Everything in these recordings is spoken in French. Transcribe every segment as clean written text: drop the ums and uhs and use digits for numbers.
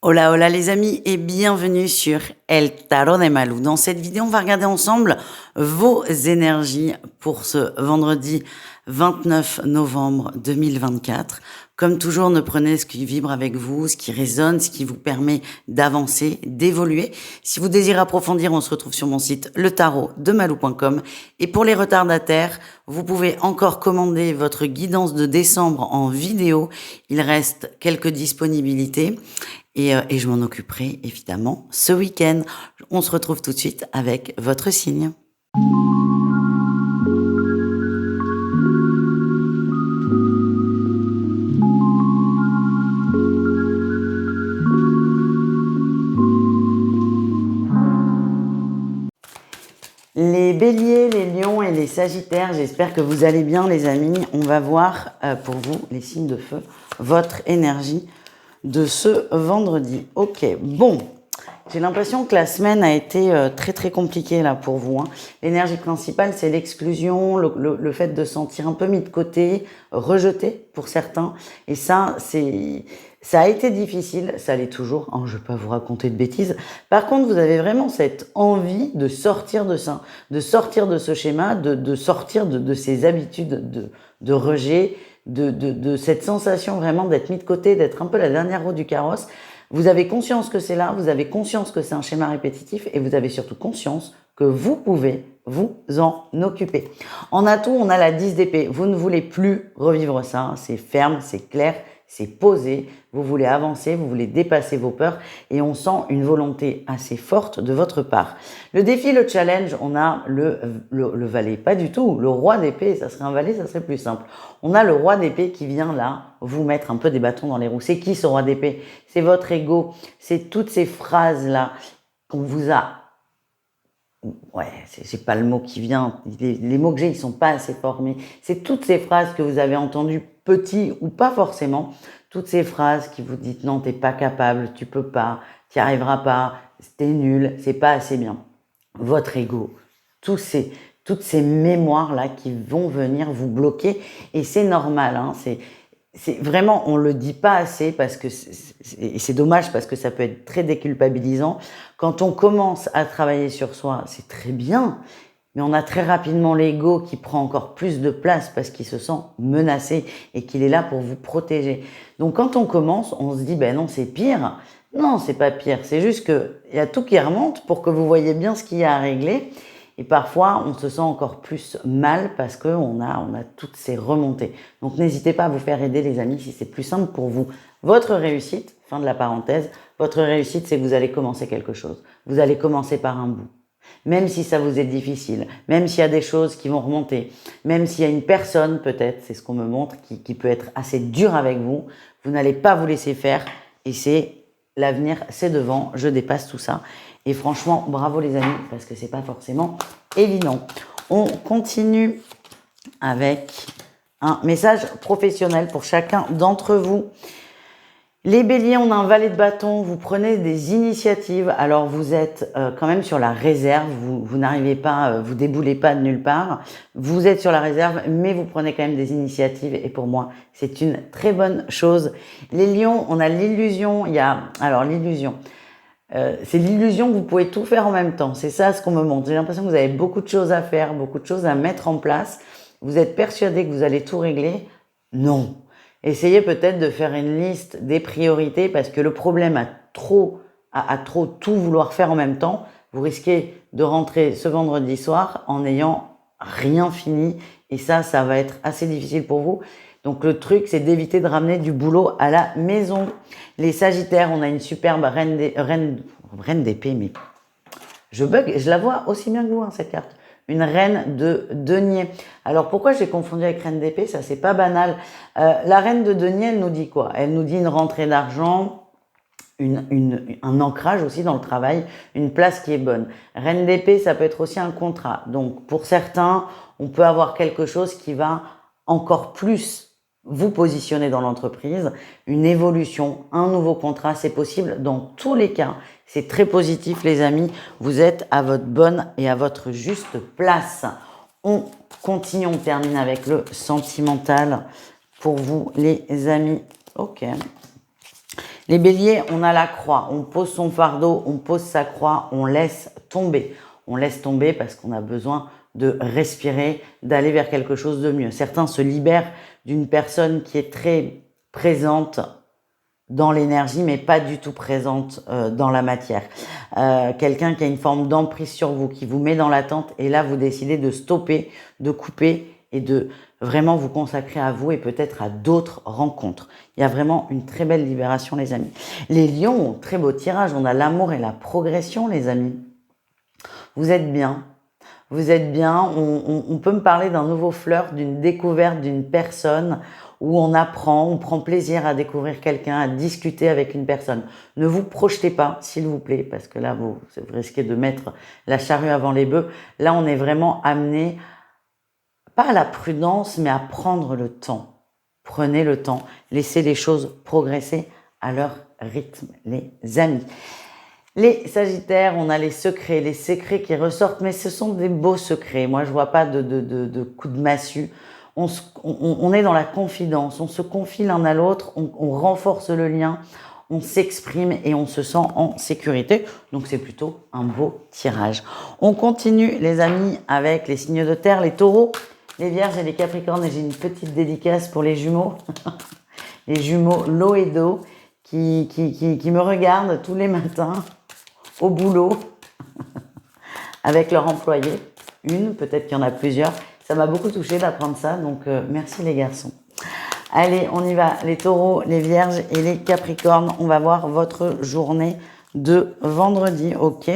Hola, hola les amis et bienvenue sur El Tarot de Malou. Dans cette vidéo, on va regarder ensemble vos énergies pour ce vendredi 29 novembre 2024. Comme toujours, ne prenez ce qui vibre avec vous, ce qui résonne, ce qui vous permet d'avancer, d'évoluer. Si vous désirez approfondir, on se retrouve sur mon site letarotdemalou.com. Et pour les retardataires, vous pouvez encore commander votre guidance de décembre en vidéo. Il reste quelques disponibilités. Et je m'en occuperai évidemment ce week-end. On se retrouve tout de suite avec votre signe. Les béliers, les lions et les sagittaires, j'espère que vous allez bien les amis. On va voir pour vous, les signes de feu, votre énergie de ce vendredi. Ok, bon, j'ai l'impression que la semaine a été très très compliquée là pour vous. L'énergie principale, c'est l'exclusion, le fait de se sentir un peu mis de côté, rejeté pour certains. Et ça a été difficile, ça l'est toujours, je ne vais pas vous raconter de bêtises. Par contre, vous avez vraiment cette envie de sortir de ça, de sortir de ce schéma, de sortir de ces habitudes de rejet, de cette sensation vraiment d'être mis de côté, d'être un peu la dernière roue du carrosse. Vous avez conscience que c'est là, vous avez conscience que c'est un schéma répétitif et vous avez surtout conscience que vous pouvez vous en occuper. En atout, on a la 10 d'épée. Vous ne voulez plus revivre ça, c'est ferme, c'est clair, c'est posé, vous voulez avancer, vous voulez dépasser vos peurs et on sent une volonté assez forte de votre part. Le défi, le challenge, on a le valet, pas du tout, le roi d'épée, ça serait un valet, ça serait plus simple. On a le roi d'épée qui vient là vous mettre un peu des bâtons dans les roues. C'est qui ce roi d'épée? C'est votre ego, c'est toutes ces phrases-là qu'on vous a... Ouais, c'est pas le mot qui vient, les mots que j'ai, ils sont pas assez formés. C'est toutes ces phrases que vous avez entendues petit ou pas forcément, toutes ces phrases qui vous dites non, t'es pas capable, tu peux pas, t'y arriveras pas, t'es nul, c'est pas assez bien. Votre ego, toutes ces mémoires-là qui vont venir vous bloquer et c'est normal, c'est vraiment, on le dit pas assez parce que c'est dommage parce que ça peut être très déculpabilisant. Quand on commence à travailler sur soi, c'est très bien, mais on a très rapidement l'ego qui prend encore plus de place parce qu'il se sent menacé et qu'il est là pour vous protéger. Donc quand on commence, on se dit ben non, c'est pire. Non, c'est pas pire, c'est juste que il y a tout qui remonte pour que vous voyez bien ce qu'il y a à régler. Et parfois, on se sent encore plus mal parce qu'on a toutes ces remontées. Donc, n'hésitez pas à vous faire aider, les amis, si c'est plus simple pour vous. Votre réussite, fin de la parenthèse, votre réussite, c'est que vous allez commencer quelque chose. Vous allez commencer par un bout. Même si ça vous est difficile, même s'il y a des choses qui vont remonter, même s'il y a une personne, peut-être, c'est ce qu'on me montre, qui peut être assez dure avec vous, vous n'allez pas vous laisser faire et c'est l'avenir, c'est devant, je dépasse tout ça. Et franchement, bravo les amis, parce que c'est pas forcément évident. On continue avec un message professionnel pour chacun d'entre vous. Les béliers, on a un valet de bâton, vous prenez des initiatives, alors vous êtes quand même sur la réserve, vous n'arrivez pas, vous déboulez pas de nulle part, vous êtes sur la réserve, mais vous prenez quand même des initiatives et pour moi, c'est une très bonne chose. Les lions, on a l'illusion, l'illusion, c'est l'illusion que vous pouvez tout faire en même temps, c'est ça ce qu'on me montre. J'ai l'impression que vous avez beaucoup de choses à faire, beaucoup de choses à mettre en place, vous êtes persuadé que vous allez tout régler. Non. Essayez peut-être de faire une liste des priorités parce que le problème à trop tout vouloir faire en même temps, vous risquez de rentrer ce vendredi soir en n'ayant rien fini et ça va être assez difficile pour vous. Donc le truc, c'est d'éviter de ramener du boulot à la maison. Les sagittaires, on a une superbe reine d'épée, mais je bug, je la vois aussi bien que vous, cette carte. Une reine de denier. Alors pourquoi j'ai confondu avec reine d'épée? Ça, c'est pas banal. La reine de denier, elle nous dit quoi? Elle nous dit une rentrée d'argent, un ancrage aussi dans le travail, une place qui est bonne. Reine d'épée, ça peut être aussi un contrat. Donc pour certains, on peut avoir quelque chose qui va encore plus vous positionner dans l'entreprise, une évolution, un nouveau contrat, c'est possible. Dans tous les cas, c'est très positif les amis, vous êtes à votre bonne et à votre juste place. On continue, on termine avec le sentimental pour vous les amis. Ok. Les béliers, on a la croix. On pose son fardeau, on pose sa croix, on laisse tomber. On laisse tomber parce qu'on a besoin de respirer, d'aller vers quelque chose de mieux. Certains se libèrent d'une personne qui est très présente dans l'énergie, mais pas du tout présente dans la matière. Quelqu'un qui a une forme d'emprise sur vous, qui vous met dans l'attente, et là, vous décidez de stopper, de couper et de vraiment vous consacrer à vous et peut-être à d'autres rencontres. Il y a vraiment une très belle libération, les amis. Les lions ont très beau tirage. On a l'amour et la progression, les amis. Vous êtes bien. Vous êtes bien. On peut me parler d'un nouveau flirt, d'une découverte d'une personne où on apprend, on prend plaisir à découvrir quelqu'un, à discuter avec une personne. Ne vous projetez pas, s'il vous plaît, parce que là, vous risquez de mettre la charrue avant les bœufs. Là, on est vraiment amené, pas à la prudence, mais à prendre le temps. Prenez le temps, laissez les choses progresser à leur rythme, les amis. Les Sagittaires, on a les secrets qui ressortent, mais ce sont des beaux secrets. Moi, je vois pas de coups de massue. On est dans la confidence, on se confie l'un à l'autre, on renforce le lien, on s'exprime et on se sent en sécurité. Donc, c'est plutôt un beau tirage. On continue, les amis, avec les signes de terre, les taureaux, les vierges et les capricornes. Et j'ai une petite dédicace pour les jumeaux, les jumeaux l'eau et d'eau, qui me regardent tous les matins au boulot avec leur employé. Une, peut-être qu'il y en a plusieurs. Ça m'a beaucoup touchée d'apprendre ça, donc merci les garçons. Allez, on y va. Les taureaux, les vierges et les capricornes. On va voir votre journée de vendredi. Ok.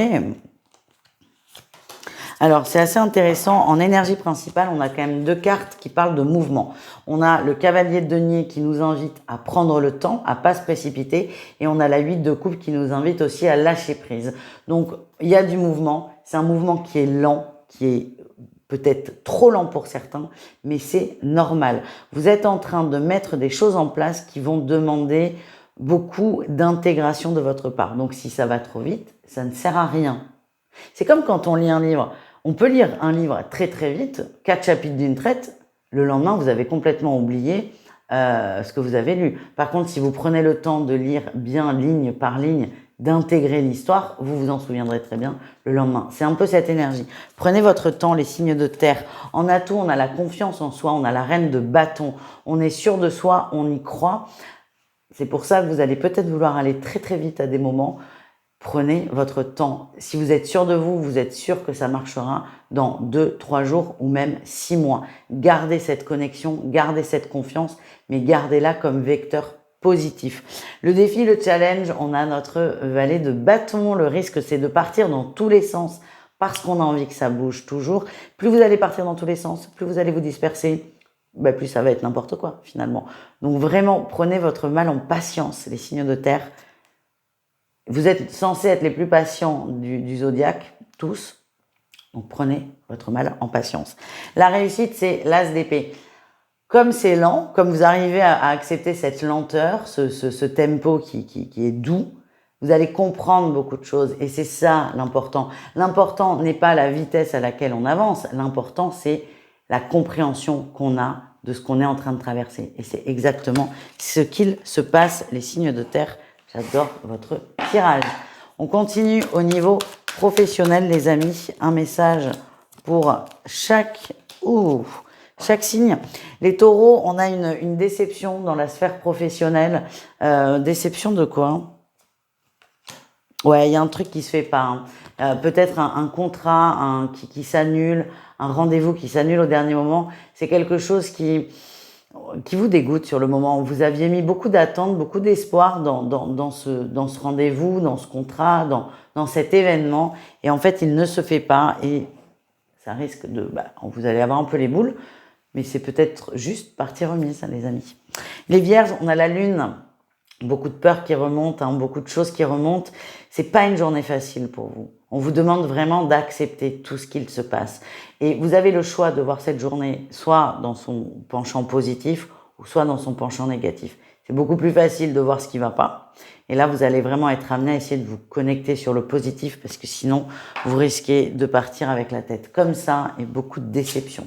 Alors, c'est assez intéressant. En énergie principale, on a quand même deux cartes qui parlent de mouvement. On a le cavalier de denier qui nous invite à prendre le temps, à pas se précipiter. Et on a la 8 de coupe qui nous invite aussi à lâcher prise. Donc, il y a du mouvement. C'est un mouvement qui est lent, qui est peut-être trop lent pour certains, mais c'est normal. Vous êtes en train de mettre des choses en place qui vont demander beaucoup d'intégration de votre part. Donc, si ça va trop vite, ça ne sert à rien. C'est comme quand on lit un livre. On peut lire un livre très très vite, 4 chapitres d'une traite, le lendemain vous avez complètement oublié ce que vous avez lu. Par contre, si vous prenez le temps de lire bien ligne par ligne, d'intégrer l'histoire, vous vous en souviendrez très bien le lendemain. C'est un peu cette énergie. Prenez votre temps, les signes de terre. En atout, on a la confiance en soi, on a la reine de bâton, on est sûr de soi, on y croit. C'est pour ça que vous allez peut-être vouloir aller très très vite à des moments. Prenez votre temps. Si vous êtes sûr de vous, vous êtes sûr que ça marchera dans 2, 3 jours ou même 6 mois. Gardez cette connexion, gardez cette confiance, mais gardez-la comme vecteur positif. Le défi, le challenge, on a notre valet de bâton. Le risque, c'est de partir dans tous les sens parce qu'on a envie que ça bouge toujours. Plus vous allez partir dans tous les sens, plus vous allez vous disperser, plus ça va être n'importe quoi finalement. Donc vraiment, prenez votre mal en patience, les signes de terre. Vous êtes censés être les plus patients du zodiaque, tous. Donc prenez votre mal en patience. La réussite, c'est l'as d'épée. Comme c'est lent, comme vous arrivez à accepter cette lenteur, ce tempo qui est doux, vous allez comprendre beaucoup de choses. Et c'est ça l'important. L'important n'est pas la vitesse à laquelle on avance. L'important, c'est la compréhension qu'on a de ce qu'on est en train de traverser. Et c'est exactement ce qu'il se passe, les signes de terre. J'adore votre tirage. On continue au niveau professionnel, les amis. Un message pour chaque signe. Les taureaux, on a une déception dans la sphère professionnelle. Déception de quoi? Ouais, il y a un truc qui se fait pas. Peut-être un contrat qui s'annule, un rendez-vous qui s'annule au dernier moment. C'est quelque chose qui vous dégoûte sur le moment. Vous aviez mis beaucoup d'attentes, beaucoup d'espoir dans ce rendez-vous, dans ce contrat, dans cet événement. Et en fait, il ne se fait pas. Et ça risque vous allez avoir un peu les boules. Mais c'est peut-être juste partie remise, les amis. Les vierges, on a la lune. Beaucoup de peurs qui remontent, beaucoup de choses qui remontent. C'est pas une journée facile pour vous. On vous demande vraiment d'accepter tout ce qu'il se passe. Et vous avez le choix de voir cette journée soit dans son penchant positif ou soit dans son penchant négatif. C'est beaucoup plus facile de voir ce qui va pas. Et là, vous allez vraiment être amené à essayer de vous connecter sur le positif parce que sinon, vous risquez de partir avec la tête comme ça et beaucoup de déception.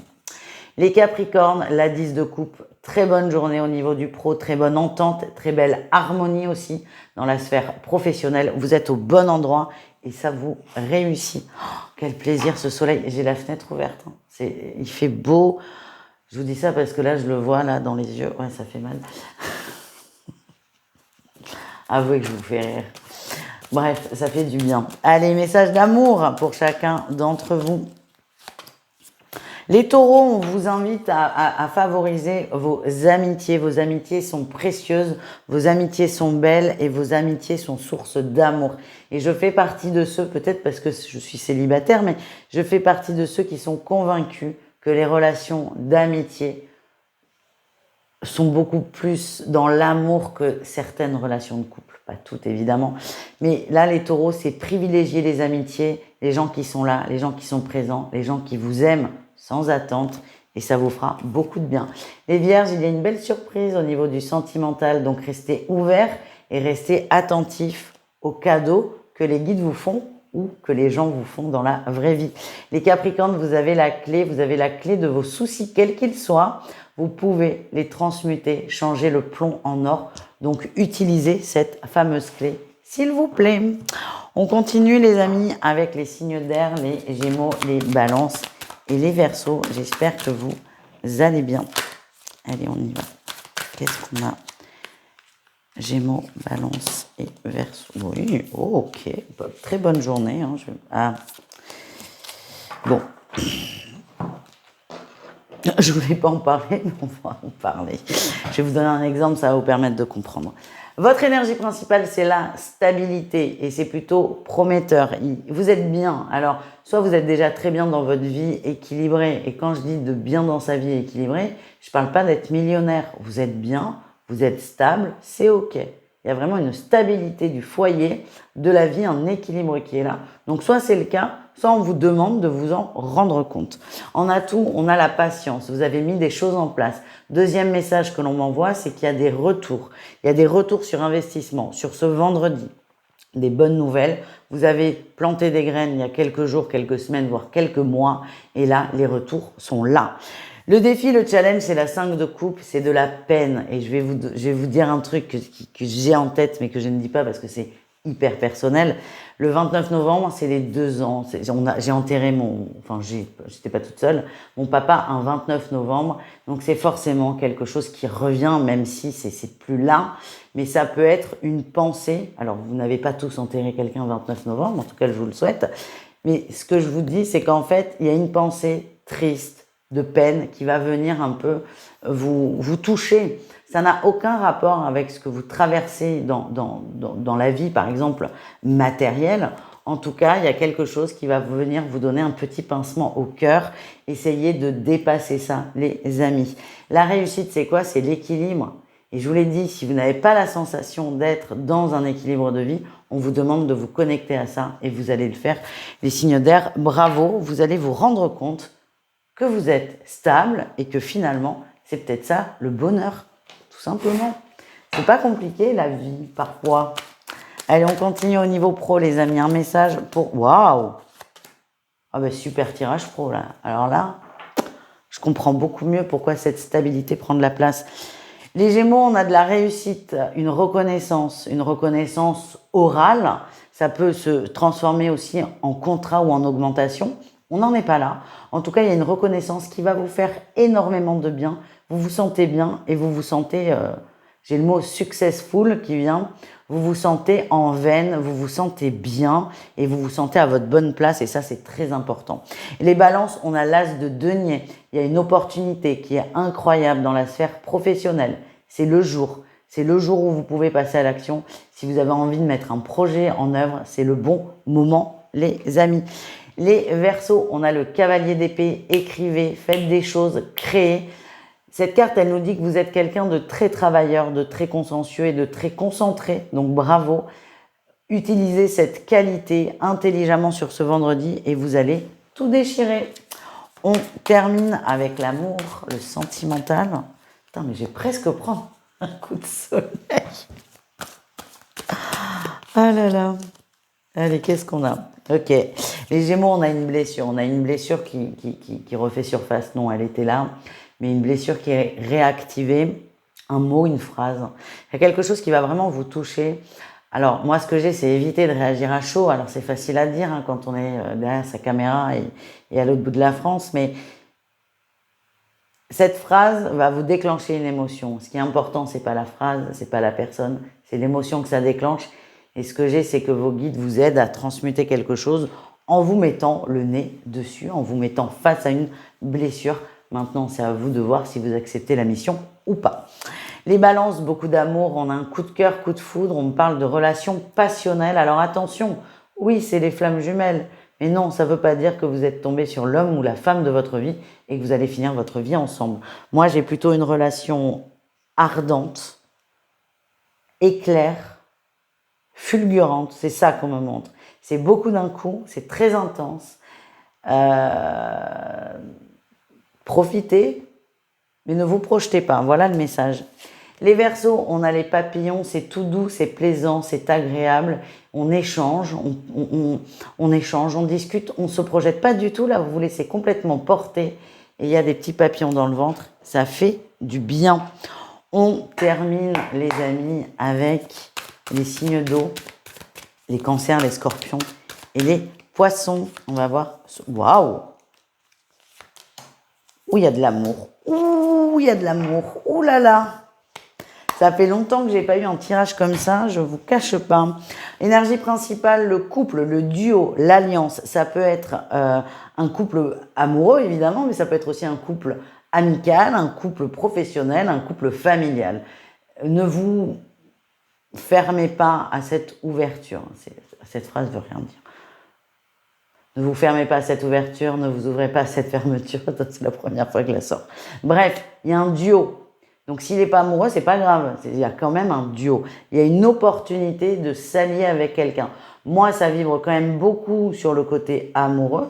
Les Capricornes, la 10 de coupe, très bonne journée au niveau du pro, très bonne entente, très belle harmonie aussi dans la sphère professionnelle. Vous êtes au bon endroit et ça vous réussit. Oh, quel plaisir ce soleil. J'ai la fenêtre ouverte. Hein. Il fait beau. Je vous dis ça parce que là, je le vois là dans les yeux. Ouais, ça fait mal. Avouez que je vous fais rire. Bref, ça fait du bien. Allez, message d'amour pour chacun d'entre vous. Les taureaux, on vous invite à favoriser vos amitiés. Vos amitiés sont précieuses, vos amitiés sont belles et vos amitiés sont source d'amour. Et je fais partie de ceux, peut-être parce que je suis célibataire, mais je fais partie de ceux qui sont convaincus que les relations d'amitié sont beaucoup plus dans l'amour que certaines relations de couple. Pas toutes évidemment, mais là les taureaux, c'est privilégier les amitiés, les gens qui sont là, les gens qui sont présents, les gens qui vous aiment sans attente et ça vous fera beaucoup de bien. Les vierges, il y a une belle surprise au niveau du sentimental, donc restez ouverts et restez attentifs aux cadeaux que les guides vous font ou que les gens vous font dans la vraie vie. Les capricornes, vous avez la clé de vos soucis, quels qu'ils soient. Vous pouvez les transmuter, changer le plomb en or. Donc, utilisez cette fameuse clé, s'il vous plaît. On continue, les amis, avec les signes d'air, les Gémeaux, les Balances et les Verseaux. J'espère que vous allez bien. Allez, on y va. Qu'est-ce qu'on a? Gémeaux, Balance et Verseau. Oui, oh, ok. Très bonne journée. Hein. Bon. Je ne vais pas en parler, mais on va en parler. Je vais vous donner un exemple, ça va vous permettre de comprendre. Votre énergie principale, c'est la stabilité et c'est plutôt prometteur. Vous êtes bien. Alors, soit vous êtes déjà très bien dans votre vie équilibrée. Et quand je dis de bien dans sa vie équilibrée, je ne parle pas d'être millionnaire. Vous êtes bien, vous êtes stable, c'est OK. Il y a vraiment une stabilité du foyer, de la vie, un équilibre qui est là. Donc, soit c'est le cas, soit on vous demande de vous en rendre compte. En atout, on a la patience. Vous avez mis des choses en place. Deuxième message que l'on m'envoie, c'est qu'il y a des retours. Il y a des retours sur investissement. Sur ce vendredi, des bonnes nouvelles. Vous avez planté des graines il y a quelques jours, quelques semaines, voire quelques mois. Et là, les retours sont là. Le défi, le challenge, c'est la 5 de coupe, c'est de la peine. Et je vais vous dire un truc que j'ai en tête, mais que je ne dis pas parce que c'est hyper personnel. Le 29 novembre, c'est les 2 ans. J'ai enterré j'étais pas toute seule, mon papa un 29 novembre. Donc c'est forcément quelque chose qui revient, même si c'est plus là. Mais ça peut être une pensée. Alors vous n'avez pas tous enterré quelqu'un le 29 novembre, en tout cas je vous le souhaite. Mais ce que je vous dis, c'est qu'en fait, il y a une pensée triste, de peine qui va venir un peu vous toucher. Ça n'a aucun rapport avec ce que vous traversez dans la vie, par exemple, matérielle. En tout cas, il y a quelque chose qui va venir vous donner un petit pincement au cœur. Essayez de dépasser ça, les amis. La réussite, c'est quoi? C'est l'équilibre. Et je vous l'ai dit, si vous n'avez pas la sensation d'être dans un équilibre de vie, on vous demande de vous connecter à ça et vous allez le faire. Les signes d'air, bravo, vous allez vous rendre compte que vous êtes stable et que finalement, c'est peut-être ça, le bonheur, tout simplement. C'est pas compliqué, la vie, parfois. Allez, on continue au niveau pro, les amis. Un message pour... Waouh! Ah ben, super tirage pro, là. Alors là, je comprends beaucoup mieux pourquoi cette stabilité prend de la place. Les Gémeaux, on a de la réussite, une reconnaissance orale. Ça peut se transformer aussi en contrat ou en augmentation. On n'en est pas là. En tout cas, il y a une reconnaissance qui va vous faire énormément de bien. Vous vous sentez bien et vous vous sentez, j'ai le mot successful qui vient, vous vous sentez en veine, vous vous sentez bien et vous vous sentez à votre bonne place et ça, c'est très important. Les balances, on a l'as de denier. Il y a une opportunité qui est incroyable dans la sphère professionnelle. C'est le jour. C'est le jour où vous pouvez passer à l'action. Si vous avez envie de mettre un projet en œuvre, c'est le bon moment, les amis. Les Verseaux, on a le cavalier d'épée, écrivez, faites des choses, créez. Cette carte, elle nous dit que vous êtes quelqu'un de très travailleur, de très consciencieux et de très concentré. Donc bravo. Utilisez cette qualité intelligemment sur ce vendredi et vous allez tout déchirer. On termine avec l'amour, le sentimental. Putain, mais j'ai presque prendre un coup de soleil. Ah là là. Allez, qu'est-ce qu'on a? Ok. Les Gémeaux, on a une blessure. On a une blessure qui refait surface. Non, elle était là. Mais une blessure qui est réactivée. Un mot, une phrase. Il y a quelque chose qui va vraiment vous toucher. Alors, moi, ce que j'ai, c'est éviter de réagir à chaud. Alors, c'est facile à dire hein, quand on est derrière sa caméra et à l'autre bout de la France. Mais cette phrase va vous déclencher une émotion. Ce qui est important, c'est pas la phrase, c'est pas la personne, c'est l'émotion que ça déclenche. Et ce que j'ai, c'est que vos guides vous aident à transmuter quelque chose en vous mettant le nez dessus, en vous mettant face à une blessure. Maintenant, c'est à vous de voir si vous acceptez la mission ou pas. Les balances, beaucoup d'amour, on a un coup de cœur, coup de foudre, on parle de relations passionnelles. Alors attention, oui, c'est les flammes jumelles. Mais non, ça ne veut pas dire que vous êtes tombé sur l'homme ou la femme de votre vie et que vous allez finir votre vie ensemble. Moi, j'ai plutôt une relation ardente, éclair, fulgurante. C'est ça qu'on me montre. C'est beaucoup d'un coup, c'est très intense. Profitez, mais ne vous projetez pas. Voilà le message. Les Verseaux, on a les papillons, c'est tout doux, c'est plaisant, c'est agréable. On échange, on échange, on discute, on ne se projette pas du tout. Là, vous vous laissez complètement porter. Et il y a des petits papillons dans le ventre. Ça fait du bien. On termine, les amis, avec les signes d'eau, les cancers, les scorpions et les poissons. On va voir. Waouh! Ouh, il y a de l'amour. Ouh, il y a de l'amour. Ouh là là! Ça fait longtemps que j'ai pas eu un tirage comme ça, je vous cache pas. Énergie principale, le couple, le duo, l'alliance. Ça peut être un couple amoureux évidemment, mais ça peut être aussi un couple amical, un couple professionnel, un couple familial. Ne vous fermez pas à cette ouverture. Cette phrase veut rien dire. Ne vous fermez pas à cette ouverture, ne vous ouvrez pas à cette fermeture. C'est la première fois que je la sors. Bref, il y a un duo. Donc, s'il n'est pas amoureux, c'est pas grave. Il y a quand même un duo. Il y a une opportunité de s'allier avec quelqu'un. Moi, ça vibre quand même beaucoup sur le côté amoureux.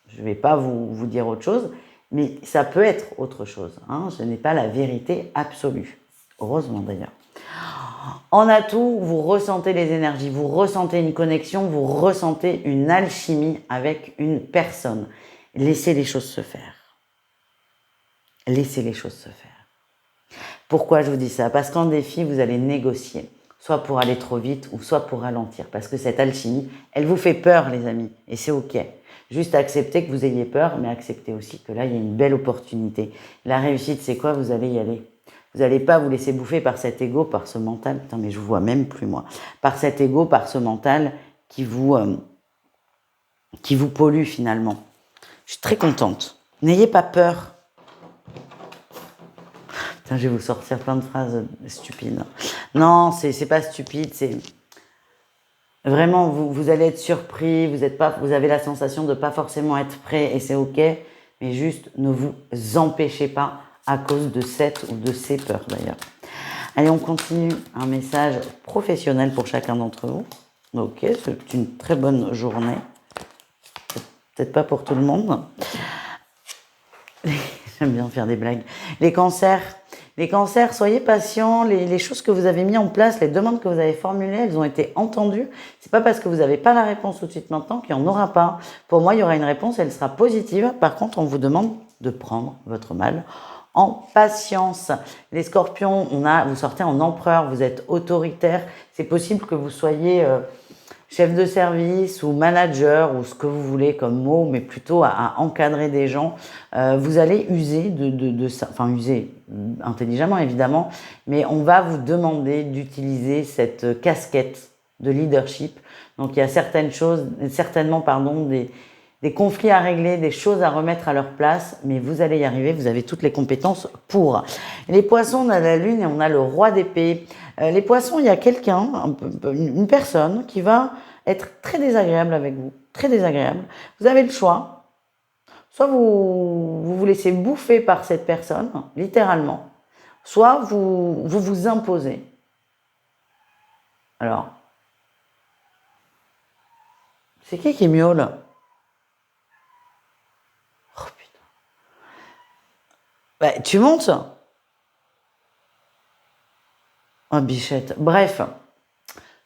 Je ne vais pas vous dire autre chose, mais ça peut être autre chose. Hein. Ce n'est pas la vérité absolue. Heureusement d'ailleurs. En atout, vous ressentez les énergies, vous ressentez une connexion, vous ressentez une alchimie avec une personne. Laissez les choses se faire. Laissez les choses se faire. Pourquoi je vous dis ça? Parce qu'en défi, vous allez négocier, soit pour aller trop vite ou soit pour ralentir. Parce que cette alchimie, elle vous fait peur, les amis, et c'est ok. Juste accepter que vous ayez peur, mais acceptez aussi que là, il y a une belle opportunité. La réussite, c'est quoi? Vous allez y aller. Vous n'allez pas vous laisser bouffer par cet ego, par ce mental. Putain, mais je vous vois même plus, moi. Par cet ego, par ce mental qui vous pollue, finalement. Je suis très contente. N'ayez pas peur. Putain, je vais vous sortir plein de phrases stupides. Non, c'est pas stupide, c'est... Vraiment, vous allez être surpris, vous avez la sensation de pas forcément être prêt, et c'est ok, mais juste ne vous empêchez pas à cause de cette ou de ces peurs d'ailleurs. Allez, on continue. Un message professionnel pour chacun d'entre vous. Ok, c'est une très bonne journée. Peut-être pas pour tout le monde. J'aime bien faire des blagues. Les cancers, soyez patients. Les choses que vous avez mises en place, les demandes que vous avez formulées, elles ont été entendues. C'est pas parce que vous n'avez pas la réponse tout de suite maintenant qu'il n'y en aura pas. Pour moi, il y aura une réponse, elle sera positive. Par contre, on vous demande de prendre votre mal en patience. Les scorpions, vous sortez en empereur, vous êtes autoritaire. C'est possible que vous soyez chef de service ou manager ou ce que vous voulez comme mot, mais plutôt à encadrer des gens. Vous allez user de ça, enfin user intelligemment évidemment, mais on va vous demander d'utiliser cette casquette de leadership. Donc il y a certainement des conflits à régler, des choses à remettre à leur place, mais vous allez y arriver, vous avez toutes les compétences pour. Les poissons, on a la lune et on a le roi d'épée. Les poissons, il y a quelqu'un, une personne qui va être très désagréable avec vous, très désagréable. Vous avez le choix, soit vous laissez bouffer par cette personne, littéralement, soit vous imposez. Alors, c'est qui miaule? Oh putain. Bah, tu montes? Oh bichette. Bref,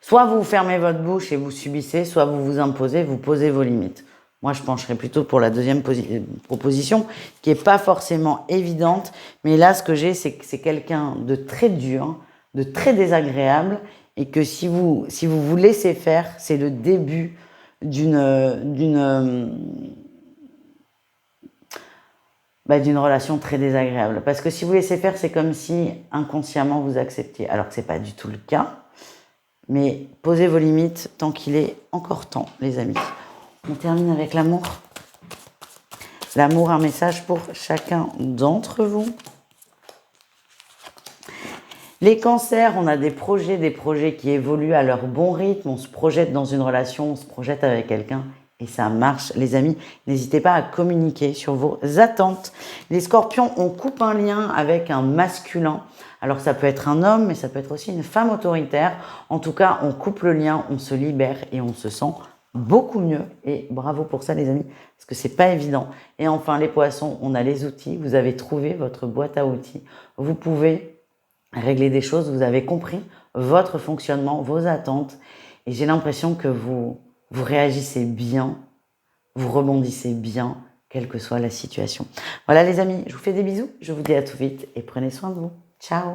soit vous fermez votre bouche et vous subissez, soit vous vous imposez, vous posez vos limites. Moi, je pencherais plutôt pour la deuxième proposition, qui n'est pas forcément évidente. Mais là, ce que j'ai, c'est que c'est quelqu'un de très dur, de très désagréable, et que si vous vous laissez faire, c'est le début d'une relation très désagréable. Parce que si vous laissez faire, c'est comme si inconsciemment vous acceptiez. Alors que ce n'est pas du tout le cas. Mais posez vos limites tant qu'il est encore temps, les amis. On termine avec l'amour. L'amour, un message pour chacun d'entre vous. Les cancers, on a des projets qui évoluent à leur bon rythme. On se projette dans une relation, on se projette avec quelqu'un et ça marche. Les amis, n'hésitez pas à communiquer sur vos attentes. Les scorpions, on coupe un lien avec un masculin. Alors ça peut être un homme, mais ça peut être aussi une femme autoritaire. En tout cas, on coupe le lien, on se libère et on se sent beaucoup mieux. Et bravo pour ça, les amis, parce que c'est pas évident. Et enfin, les poissons, on a les outils. Vous avez trouvé votre boîte à outils. Vous pouvez régler des choses, vous avez compris votre fonctionnement, vos attentes. Et j'ai l'impression que vous réagissez bien, vous rebondissez bien, quelle que soit la situation. Voilà les amis, je vous fais des bisous, je vous dis à tout vite et prenez soin de vous. Ciao!